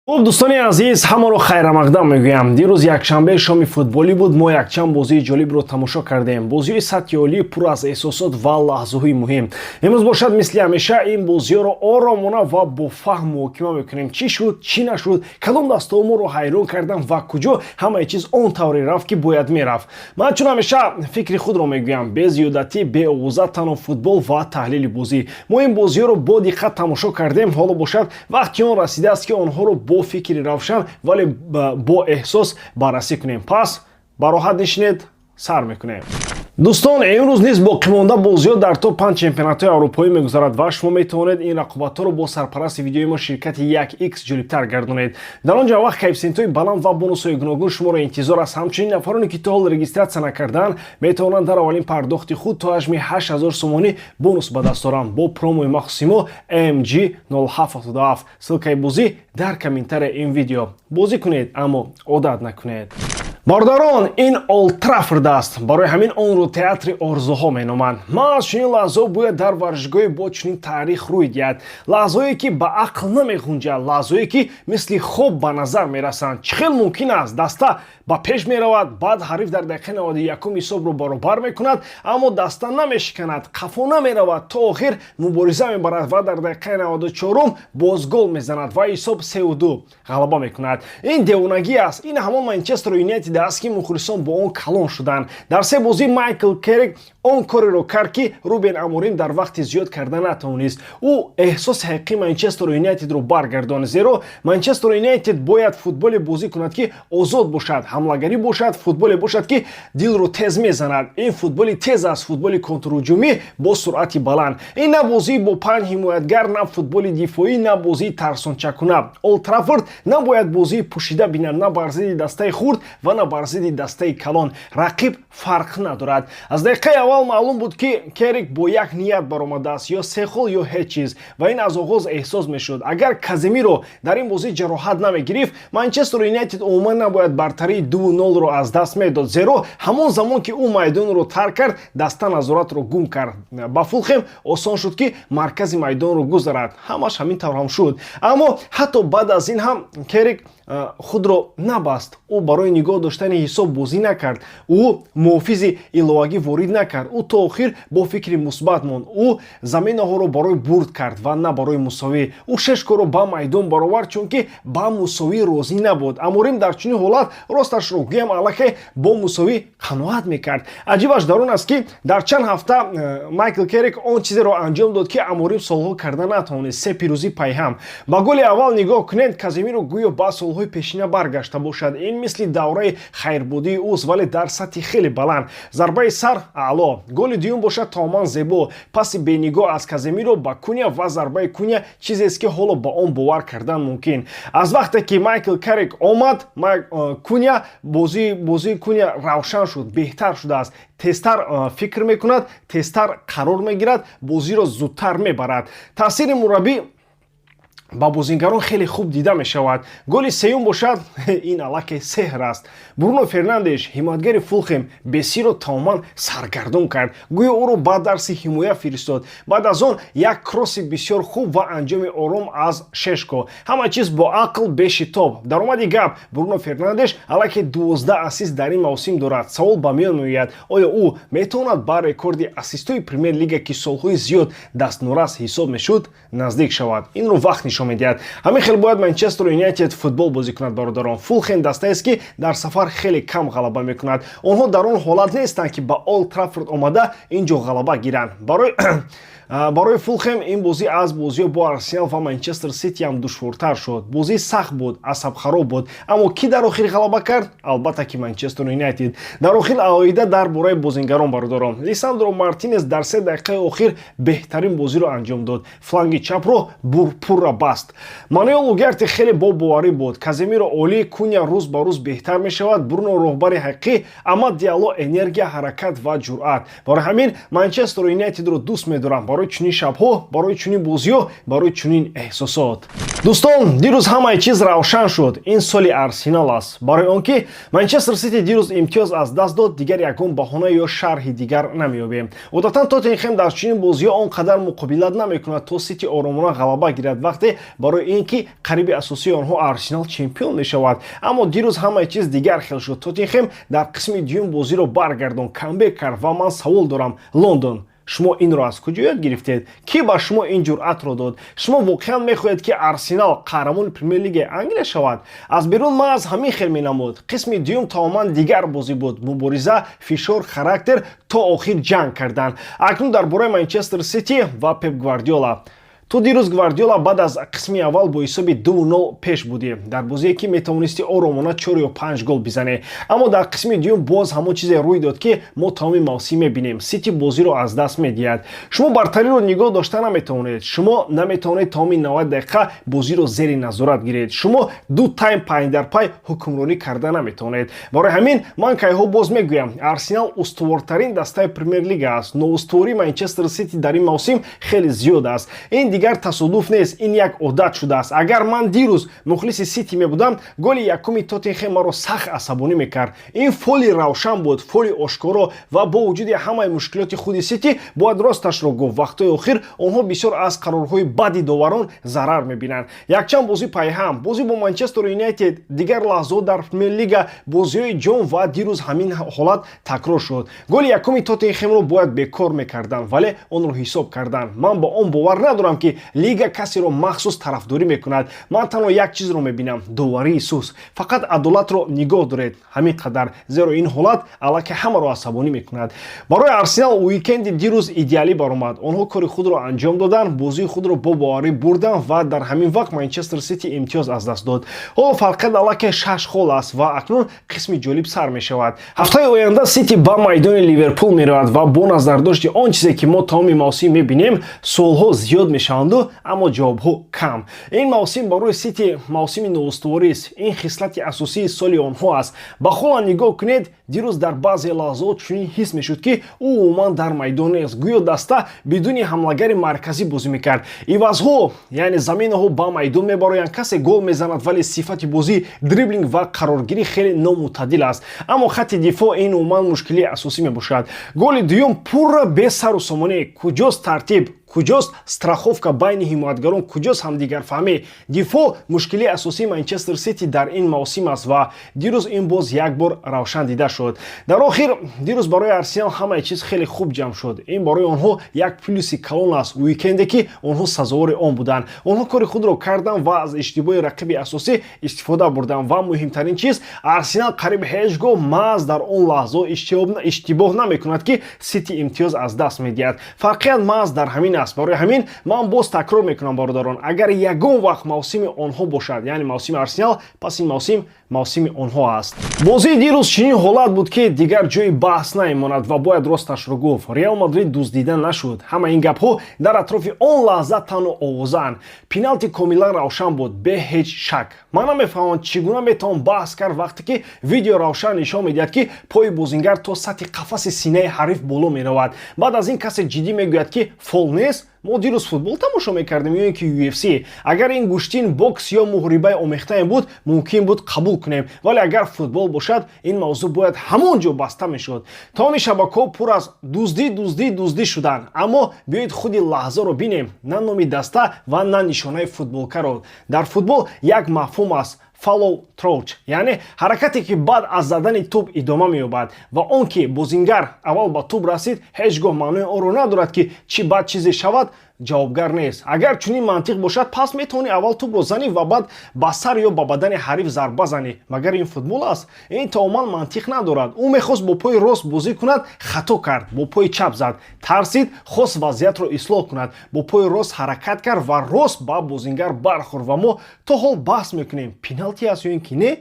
خب دوستان عزیز، ҳамаро хайрамақдам мегӯям. дирӯз якшанбе шоми футболӣ буд. мо якчанд бозии ҷолибро тамошо кардем. бозиҳои сатҳи олӣ пур аз эҳсосот ва лаҳзаҳои муҳим. имрӯз бошад мисли ҳамеша ин бозиҳоро оромона ва бо фаҳм муҳокима мекунем. чӣ шуд, чӣ нашуд, кадом дастаҳо моро ҳайрон кардан ва куҷо ҳамаи чиз он тавре рафт ки бояд мерафт. ман чун ҳамеша фикри худро мегӯям, бе зиёдатӣ, бе оғӯза, танҳо футбол ва таҳлили бозӣ. мо ин бозиҳоро бо диққат тамошо кардем. ҳоло бошад вақти он расидааст ки онҳоро бо фикри равшан вале бо эҳсос баррасӣ кунем. пас ба роҳат нишинед, сар мекунем. дӯстон, имрӯз низ боқимонда бозиҳо дар топ 5 чемпионатҳои аврупоӣ мегузарад ва шумо метавонед ин рақобатҳоро бо сарпарасти видеои мо ширкати 1x ҷолибтар гардонед. дар он ҷо вақт коэффициентҳои баланд ва бонусҳои гуногун шуморо интизор аст. ҳамчунин нафароне ки то ҳол регистратсия накардаанд метавонанд дар аввалин пардохти худ то ҳаҷми 8000 сомонӣ бонус ба даст оранд бо промои махсуси мо AMG 0777. ссилкаи бозӣ дар комментарияи ин видео. бозӣ кунед, аммо одат накунед. бародарон, ин Олд Траффорд аст. барои ҳамин онро театри орзуҳо меноманд. ман аз чунин лаҳзаҳо бояд дар варзишгоҳи бо чунин таърих рӯй диҳад. лаҳзаҳое ки ба ақл намехунҷанд, лаҳзаҳое ки мисли хоб ба назар мерасанд. чӣ хел мумкин аст даста ба пеш меравад, баъд ҳариф дар дақиқаи 91 ҳисобро баробар мекунад, аммо даста намешиканад, қафо намеравад, то охир мубориза мебарад ва дар дақиқаи 94 боз гол мезанад ва ҳисоб 3-2 ғалаба мекунад. ин девонагӣ аст. ин ҳамон Манчестер Юнайтед аст ки мухлисон бо он калон шуданд. дар се бозӣ Майкл Керрик он кореро кард ки Рубен Аморим дар вақти зиёд карда натавонист. ӯ эҳсоси ҳақиқии Манчестер Юнайтедро баргардонад. зеро Манчестер Юнайтед бояд футболе бозӣ кунад ки озод бошад, ҳамлагарӣ бошад, футболе бошад ки дилро тез мезанад. ин футболи тез аст, футболи контрҳуҷумӣ бо суръати баланд. ин на бозии бо 5 ҳимоятгар, на футболи дифоӣ, на бозии тарсончакуна. Олд Траффорд набояд бозии пӯшида бинад, на бар зидди дастаи хурд ва на бар зидди дастаи калон. рақиб фарқ надорад. аз дақиқаи аввал маълум буд ки Керрик бо як ният баромадааст, ё се хол ё ҳеҷ чиз, ва ин аз оғоз эҳсос мешуд. агар Каземиро дар ин бозӣ ҷароҳат намегирифт, Манчестер Юнайтед умуман набояд бартарии 2-0-ро аз даст медод. зеро ҳамон замон ки ӯ майдонро тарк кард, даста назоратро гум кард. ба Фулхем осон шуд ки маркази майдонро гузарад. ҳамаш ҳамин тавр ҳам шуд. аммо ҳатто баъд аз ин ҳам Керрик худро набаст. ӯ барои нигоҳ доштани ҳисоб бозӣ накард. ӯ муҳофизи иловагӣ ворид накард. ӯ то охир бо фикри мусбат монд. ӯ заминаҳоро барои бурд кард ва на барои мусовӣ. ӯ шешкоро ба майдон баровард, чунки ба мусовӣ розӣ набуд. Аморим дар чунин ҳолат росташро гӯям аллакай бо мусовӣ қаноат мекард. аҷибаш дар он аст ки дар чанд ҳафта Майкл Керрик он чизеро анҷом дод ки Аморим солҳо карда натавонист. 3 пирӯзӣ пайҳам. ба голи аввал нигоҳ кунед, Каземиро гӯё ба солҳои пешина баргашта бошад. ин мисли давраи хайрбудии ӯст, вале дар сатҳи хеле баланд. зарбаи сар аъло. голи дуюм бошад тамоман зебо. паси бенигоҳ аз Каземиро ба Куня ва зарбаи Куня чизест ки ҳоло ба он бовар кардан мумкин. аз вақте ки Майкл Керрик омад, Куня бозии Куня равшан шуд, беҳтар шудааст. тезтар фикр мекунад, тезтар қарор мегирад, бозиро зудтар мебарад. таъсири мураббӣ ба бозингарон хеле хуб дида мешавад. голи сеюм бошад, ин аллакай сеҳр аст. Бруно Фернандеш, ҳимоятгари Фулхем, Бесиро тамоман саргардон кард. гӯё ӯро ба дарси ҳимоя фиристод. баъд аз он як кросси бисёр хуб ва анҷоми ором аз Шешко. ҳама чиз бо ақл, бешитоб. даромади гап, Бруно Фернандеш аллакай 12 ассист дар ин мавсим дорад. савол ба миён меояд, оё ӯ метавонад ба рекорди ассистҳои премер лига ки солҳои зиёд дастнорас ҳисоб мешуд наздик шавад? инро вақт нишон медиҳад. ҳамин хел бояд Манчестер Юнайтед футбол бозӣ кунад. бародарон, Фулхем дастаест ки дар сафар хеле кам ғалаба мекунад. онҳо дар он ҳолат нестанд ки ба Олд Траффорд омада ин ҷо ғалаба гиранд. барои Фулхем ин бозӣ аз бозиҳо бо Арсенал ва Манчестер Сити ҳам душвортар шуд. бозӣ сахт буд, асабхароб буд, аммо ки дар охир ғалаба кард? албатта ки Манчестер Юнайтед. дар охир аоида дар бораи бозингарон бародарон, Лисандро Мартинес дар 3 дақиқаи охир беҳтарин бозиро анҷом дод. фланги чапро пурра баст. Мануэл Угарте хеле бобоварӣ буд. Каземиро олӣ, Куня рӯз ба рӯз беҳтар мешавад. Бруно роҳбари ҳақиқӣ, Амад Диало энергия, ҳаракат ва ҷуръат. барои ҳамин Манчестер Юнайтедро дӯст медорам. барои чунин шабҳо, барои чунин бозиҳо, барои чунин эҳсосот. дӯстон, дирӯз ҳамаи чиз равшан шуд. ин соли Арсенал аст. барои он ки Манчестер Сити дирӯз имтиёз аз даст дод, дигар ягон баҳона ё шарҳи дигар намеёбем. одатан Тоттенхэм дар чунин бозиҳо он қадар муқобилат намекунад то Сити оромона ғалаба гирад. вақте барои ин ки қариби асосии онҳо Арсенал чемпион мешавад. Аммо дирӯз ҳамаи чиз дигар хел шуд. Тоттенхэм дар қисми дуюм бозиро баргардон, камбек кард ва ман савол дорам. Лондон, шумо инро аз куҷо ёд гирифтед? Ки ба шумо ин ҷуръатро дод? Шумо воқеан мехоҳед ки Арсенал қаҳрамони Премер-лигаи Англия шавад? Аз берун мағз ҳамин хел менамуд. Қисми дуюм тамоман дигар бозӣ буд. Мубориза, фишор, характер то охир ҷанг кардан. Акнун дар бораи Манчестер Сити ва Пеп Гвардиола. То дирӯз Гвардиола баъд аз қисми аввал бо ҳисоби 2-0 пеш будӣ. Дар бозие ки метавонисти оромона 4 ё 5 гол бизанӣ. Аммо дар қисми дуюм боз ҳамон чизе рӯй дод ки мо тамоми мавсим мебинем. Сити бозиро аз даст медиҳад. Шумо бартариро нигоҳ дошта наметавонед. Шумо наметавонед тамоми 90 дақиқа бозиро зери назорат гиред. Шумо ду тайм пай дар пай ҳукмронӣ карда наметавонед. Барои ҳамин ман кайҳо боз мегӯям, Арсенал устувортарин дастаи Премер-лига аст. Ноустувории Манчестер Сити дар ин мавсим хеле зиёд аст. Ин дигар тасодуф нест, ин як одат шудааст. Агар ман дирӯз мухлиси Сити мебудам, голи якуми Тоттенхэм маро сахт асабонӣ мекард. Ин фоли равшан буд, фоли ошкоро ва бо вуҷуди ҳамаи мушкилоти худи Сити, бояд росташро гуфт, вақтҳои охир онҳо бисёр аз қарорҳои бади доварон зарар мебинанд. Якчанд бозӣ пайҳам, бозӣ бо Манчестер Юнайтед, дигар лаҳзаҳо дар Премер-лига, бозиҳои ҷон ва дирӯз ҳамин ҳолат такрор шуд. Голи якуми Тоттенхемро бояд бекор мекарданд, вале онро ҳисоб карданд. Ман ба он бовар надорам ки лига касеро махсус тарафдорӣ мекунад. Ман танҳо як чизро мебинам, доварии сус. Фақат адолатро нигоҳ доред, ҳамин қадар, зеро ин ҳолат аллакай ҳамаро асабонӣ мекунад. Барои Арсенал уикенди дирӯз идеалӣ баромад. Онҳо кори худро анҷом доданд, бозии худро бо боварӣ бурданд ва дар ҳамин вақт Манчестер Сити имтиёз аз даст дод. Ҳоло фарқият аллакай 6 хол аст ва акнун қисми ҷолиб сар мешавад. Ҳафтаи оянда Сити ба майдони Ливерпул меравад ва бо назардошти он чизе ки мо тамоми мавсим мебинем, суолҳо зиёд мешаванду аммо ҷавобҳо кам. Ин мавсим барои Сити мавсими ноустуворист. Ин хислати асосии соли онҳо аст. Ба Холланд нигоҳ кунед, дирӯз дар баъзе лаҳзаҳо чунин ҳис мешуд ки ӯ умуман дар майдон нест. Гӯё даста бидуни ҳамлагари марказӣ бозӣ мекард. Ивазҳо, яъне заминаҳо ба майдон мебароянд, касе гол мезанад, вале сифати бозӣ, дриблинг ва қароргирӣ хеле номутаддил аст. Аммо хатти дифоъ ин умуман мушкили асосӣ мебошад. Голи дуюм пурра бесару сомонӣ. Куҷост тартиб? Куҷост страховка байни ҳимоятгарон? Куҷост ҳамдигарфаҳмӣ? Дифоъ мушкили асосии Манчестер Сити дар ин мавсим аст ва дирӯз ин боз як бор равшан дида шуд. Дар охир дирӯз барои Арсенал ҳамаи чиз хеле хуб ҷамъ шуд. Ин барои онҳо як плюси калон аст. Уикенде ки онҳо сазовори он буданд. Онҳо кори худро карданд ва аз иштибоҳи рақиби асосӣ истифода бурданд ва муҳимтарин чиз, Арсенал қариб ҳеҷ гоҳ маҳз дар он лаҳзаҳо иштибоҳ намекунад ки Сити имтиёз аз даст медиҳад. Фарқият маҳз дар ҳамин аст. Барои ҳамин ман боз такрор мекунам бародарон, агар ягон вақт мавсими онҳо бошад, яъне мавсими Арсенал, пас ин мавсим мавсими онҳо аст. Бозии дирӯз чунин ҳолат буд ки дигар ҷои баҳс намемонад ва бояд росташро гуфт. Реал Мадрид дуздида нашуд. Ҳама ин гапҳо дар атрофи он лаҳза танҳо овозаанд. Пеналти комилан равшан буд, бе ҳеҷ шак. Ман намефаҳмам чӣ гуна метавон баҳс кард вақте ки видео равшан нишон медиҳад ки пои бозингар то сатҳи қафаси синаи ҳариф боло меравад. Баъд аз ин касе ҷиддӣ мегӯяд ки фол нест. Мо дирӯз футбол тамошо мекардем ё ин ки UFC. Агар ин гӯштин бокс ё муҳрибаи омехтаем буд, мумкин буд қабул кунем, вале агар футбол бошад, ин мавзӯъ бояд ҳамон ҷо баста мешуд. Тамоми шабакаҳо пур аз дуздӣ шуданд. Аммо биёед худи лаҳзаро бинем, на номи даста ва на нишонаи футболкаро. Дар футбол як мафҳум аст: follow through, яъне ҳаракате ки баъд аз задани тӯб идома меёбад ва он ки бозингар аввал ба тӯб расид, ҳеҷ гоҳ маънои онро надорад ки чӣ баъд чизе шавад, ҷавобгар нест. Агар чунин мантиқ бошад, пас метавонӣ аввал тӯбро занӣ ва баъд ба сар ё ба бадани ҳариф зарба занӣ. Магар ин футбол аст? Ин таоман мантиқ надорад. Ӯ мехост бо пои рост бозӣ кунад, хато кард, бо пои чап зад. Тарсид, хост вазъиятро ислоҳ кунад, бо пои рост ҳаракат кард ва рост ба бозингар бархӯрд ва мо то ҳол баҳс мекунем, пеналти аст ё ин ки не?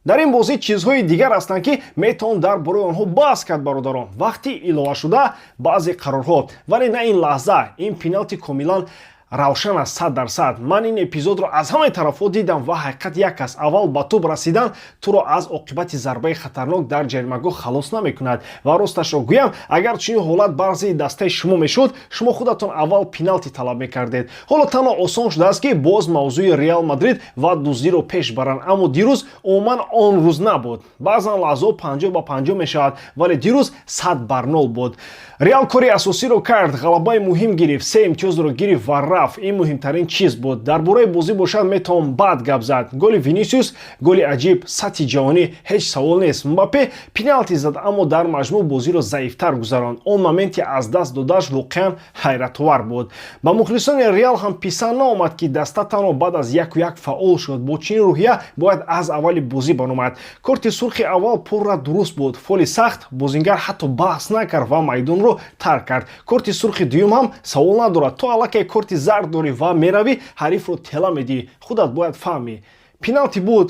Дар ин бозӣ чизҳои дигар ҳастанд ки метавон дар бораи онҳо баҳс кард бародарон. Вақти илова шуда баъзе қарорҳо, вале на ин лаҳза. Ин пеналти комилан равшан аст 100%. Ман ин эпизодро аз ҳамаи тарафҳо дидам ва ҳақиқат як аст. Аввал ба тӯб расидан туро аз оқибати зарбаи хатарнок дар ҷаримагоҳ халос намекунад. Ва росташро гӯям, агар чунин ҳолат баъзи дастаи шумо мешуд, шумо худатон аввал пеналти талаб мекардед. Ҳоло танҳо осон шудааст ки боз мавзӯи Реал Мадрид ва дуздиро пеш баранд. Аммо дирӯз умуман он рӯз набуд. Баъзан лаҳзаҳо 50-50 мешавад, вале дирӯз 100-0 буд. Реал кори асосиро кард, ғалабаи муҳим гирифт, 3 имтиёзро гирифт ва рафт. рафт ин муҳимтарин чиз буд. Дар бораи бозӣ бошад метавон баъд гап зад. Голи Винисиус голи аҷиб, сатҳи ҷаҳонӣ ҳеҷ савол нест. Мбаппе пеналти зад, аммо дар маҷмӯъ бозиро заифтар гузаронд. Он моменти аз даст додааш воқеан ҳайратовар буд. Ба мухлисони Реал ҳам писанд наомад ки даста танҳо баъд аз 1-1 фаъол шуд. Бо чунин рӯҳия бояд аз аввали бозӣ баромад. Корти сурхи аввал пурра дуруст буд. Фоли сахт, бозингар ҳатто баҳс накард ва майдонро тарк кард. Корти сурхи дуюм ҳам савол надорад. То аллакай корти зард дорӣ ва меравӣ, ҳарифро тела медиҳӣ. Худат бояд фаҳмӣ. Пеналти буд,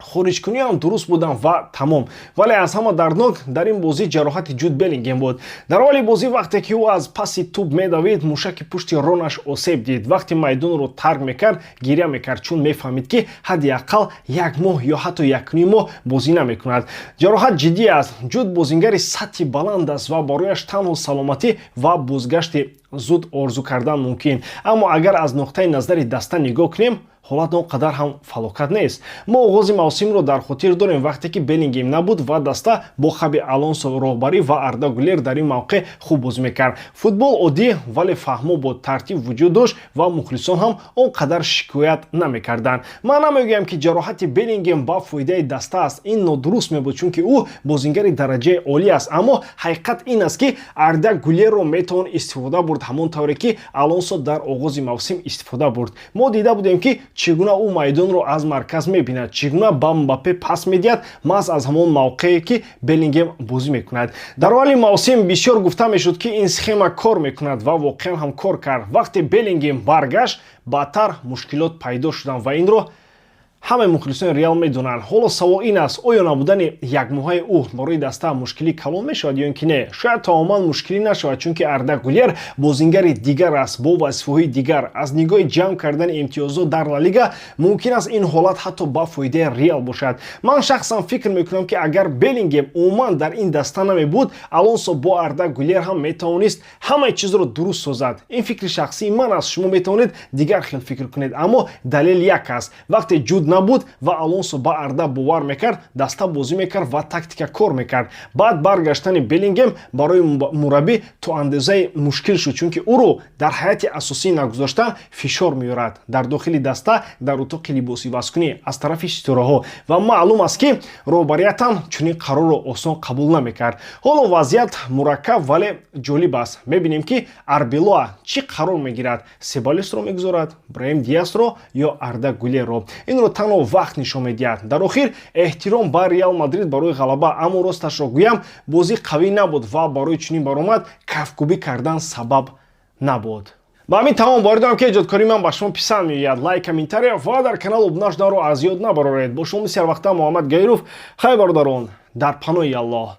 хориҷкунӣ ҳам дуруст буданд ва тамом. Вале аз ҳама дарднок дар ин бозӣ ҷароҳати Ҷуд Беллингем буд. Дар аввали бозӣ вақте ки ӯ аз паси тӯб медавид, мушаки пушти ронаш осеб дид. Вақте майдонро тарк мекард, гирья мекард, чун мефаҳмид ки ҳадди аққал 1 моҳ ё ҳатто 1.5 моҳ бозӣ намекунад. Ҷароҳат ҷиддӣ аст. Ҷуд бозингари сатҳи баланд аст ва барояш танҳо саломатӣ ва бозгашти зуд орзу кардан мумкин. Аммо агар аз нуқтаи назари даста нигоҳ кунем, ҳолат он қадар ҳам фалокат нест. Мо оғози мавсимро дар хотир дорем, вақте ки Беллингем набуд ва даста бо Хаби Алонсо роҳбарӣ ва Арда Гулер дар ин мавқеъ хуб бозӣ мекард. Футбол оддӣ, вале фаҳмо бо тартиб вуҷуд дошт ва мухлисон ҳам он қадар шикоят намекарданд. Ман намегӯям ки ҷароҳати Беллингем ба фоидаи даста аст. Ин нодуруст мебуд, чунки ӯ бозингари дараҷаи олӣ аст. Аммо ҳақиқат ин аст ки Арда Гулерро метавон истифода бурд ҳамон тавре ки Алонсо дар оғози мавсим истифода бурд. Мо дида будем ки чӣ гуна ӯ майдонро аз марказ мебинад, чӣ гуна ба Мбаппе пас медиҳад маҳз аз ҳамон мавқеъе ки Беллингем бозӣ мекунад. Дар аввали мавсим бисёр гуфта мешуд ки ин схема кор мекунад ва воқеан ҳам кор кард. Вақте Беллингем баргашт, баъдтар мушкилот пайдо шуданд ва инро ҳамаи мухлисони Реал медонанд. Ҳоло савол ин аст, оё набудани якмоҳаи ӯ барои даста мушкилӣ калон мешавад ё ин ки не? Шояд таоман мушкилӣ нашавад, чунки Арда Гулер бозингари дигар аст, бо вазифаҳои дигар. Аз нигоҳи ҷамъ кардани имтиёзот дар Ла Лига мумкин аст ин ҳолат ҳатто ба фоидаи Реал бошад. Ман шахсан фикр мекунам ки агар Беллингем умуман дар ин даста намебуд, Алонсо бо Арда Гулер ҳам метавонист ҳамаи чизро дуруст созад. Ин фикри шахсии ман аст. Шумо метавонед дигар хел фикр кунед, аммо далел як аст. Вақте Ҷуд набуд ва Алонсо ба Арда бовар мекард, даста бозӣ мекард ва тактика кор мекард. Баъд баргаштани Беллингем барои мураббӣ то андозаи мушкил шуд, чунки ӯро дар ҳайати асосӣ нагузоштан фишор меёрад дар дохили даста, дар утоқи либосивазкунӣ аз тарафи ситораҳо ва маълум аст ки роҳбариятам чунин қарорро осон қабул намекард. Ҳоло вазъият мураккаб, вале ҷолиб аст. Мебинем ки Арбелоа чӣ қарор мегирад? Себалесро мегузорад, Браҳим Диасро ё Арда Гулерро? Инро танҳо вақт нишон медиҳад. Дар охир эҳтиром ба Реал Мадрид барои ғалаба, аммо росташро гӯям, бозӣ қавӣ набуд ва барои чунин баромад кафкӯбӣ кардан сабаб набуд. ба ҳамин тамом боридам ки эҷодкории ман ба шумо писанд меояд. лайк, комментария ва дар канал обуна шуданро аз ёд набароред. Бо шумо бисёр вақта Муҳаммад Гайров. Хай бародарон, дар паноҳи Аллоҳ.